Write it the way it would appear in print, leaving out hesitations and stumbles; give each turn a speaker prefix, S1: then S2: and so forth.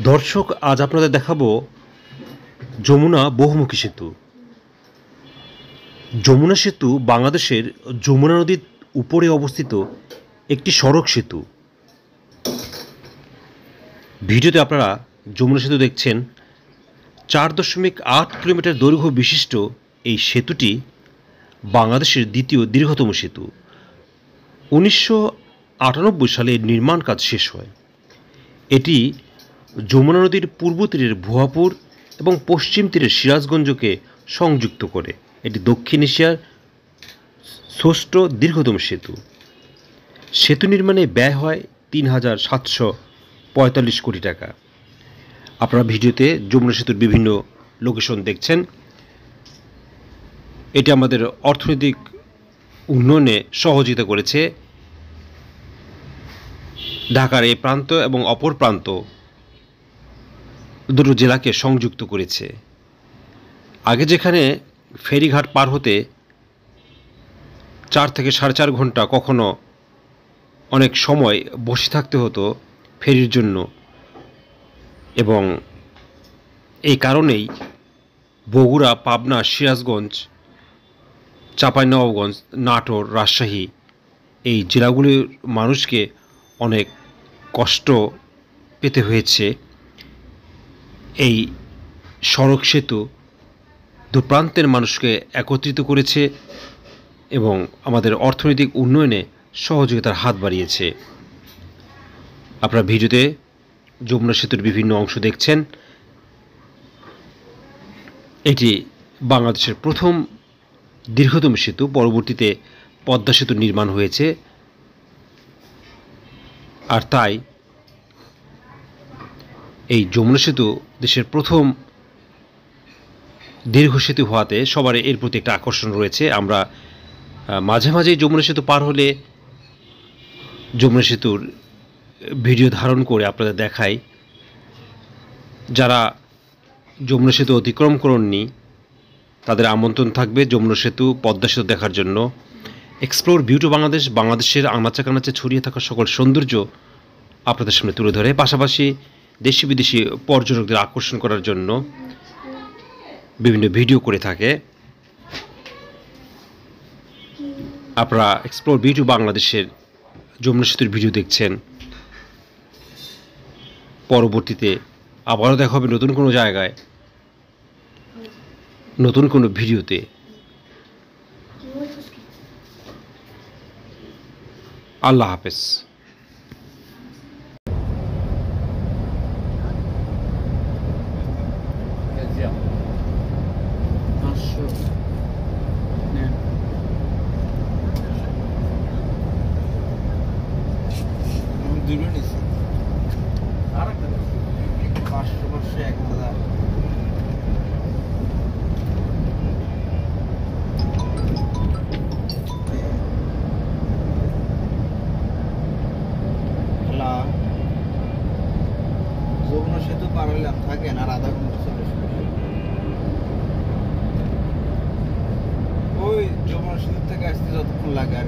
S1: দর্শক, আজ আপনাদের দেখাবো যমুনা বহুমুখী সেতু। যমুনা সেতু বাংলাদেশের যমুনা নদীর উপরে অবস্থিত একটি সড়ক সেতু। ভিডিওতে আপনারা যমুনা সেতু দেখছেন। 4.8 কিলোমিটার দৈর্ঘ্য বিশিষ্ট এই সেতুটি বাংলাদেশের দ্বিতীয় দীর্ঘতম সেতু। 1998 সালে এর নির্মাণ কাজ শেষ হয়। এটি যমুনা নদীর পূর্ব তীরের ভুয়াপুর এবং পশ্চিম তীরের সিরাজগঞ্জকে সংযুক্ত করে। এটি দক্ষিণ এশিয়ার ষষ্ঠ দীর্ঘতম সেতু। সেতু নির্মাণে ব্যয় হয় 3,745 কোটি টাকা। আপনারা ভিডিওতে যমুনা সেতুর বিভিন্ন লোকেশন দেখছেন। এটি আমাদের অর্থনৈতিক উন্নয়নে সহযোগিতা করেছে। ঢাকার এই প্রান্ত এবং অপর প্রান্ত দুটো জেলাকে সংযুক্ত করেছে। আগে যেখানে ফেরিঘাট পার হতে 4 থেকে 4.5 ঘন্টা, কখনো অনেক সময় বসে থাকতে হতো ফেরির জন্য, এবং এই কারণেই বগুড়া, পাবনা, সিরাজগঞ্জ, চাঁপাইনবাবগঞ্জ, নাটোর, রাজশাহী এই জেলাগুলির মানুষকে অনেক কষ্ট পেতে হয়েছে। এই সড়ক সেতু দু প্রান্তের মানুষকে একত্রিত করেছে এবং আমাদের অর্থনৈতিক উন্নয়নে সহযোগিতার হাত বাড়িয়েছে। আপনারা ভিডিওতে যমুনা সেতুর বিভিন্ন অংশ দেখছেন। এটি বাংলাদেশের প্রথম দীর্ঘতম সেতু। পরবর্তীতে পদ্মা সেতু নির্মাণ হয়েছে, আর তাই এই যমুনা সেতু দেশের প্রথম দীর্ঘ সেতু হওয়াতে সবার এর প্রতি একটা আকর্ষণ রয়েছে। আমরা মাঝে মাঝেই যমুনা সেতু পার হলে যমুনা সেতুর ভিডিও ধারণ করে আপনাদের দেখাই। যারা যমুনা সেতু অতিক্রম করেননি তাদের আমন্ত্রণ থাকবে যমুনা সেতু, পদ্মা সেতু দেখার জন্য। এক্সপ্লোর বিউটি বাংলাদেশ বাংলাদেশের আনাচে কানাচে ছড়িয়ে থাকা সকল সৌন্দর্য আপনাদের সামনে তুলে ধরে, পাশাপাশি দেশি বিদেশি পর্যটকদের আকর্ষণ করার জন্য বিভিন্ন ভিডিও করে থাকে। আপনারা এক্সপ্লোর বিউটি বাংলাদেশের যমুনা সেতুর ভিডিও দেখছেন। পরবর্তীতে আবারও দেখা হবে নতুন কোনো জায়গায়, নতুন কোনো ভিডিওতে। আল্লাহ হাফেজ।
S2: যমুনা সেতু পার হইলাম, থাকেন আর আধা ঘন্টা চলে আসবে। ওই যমুনা সেতু থেকে আসতে যতক্ষণ লাগে আর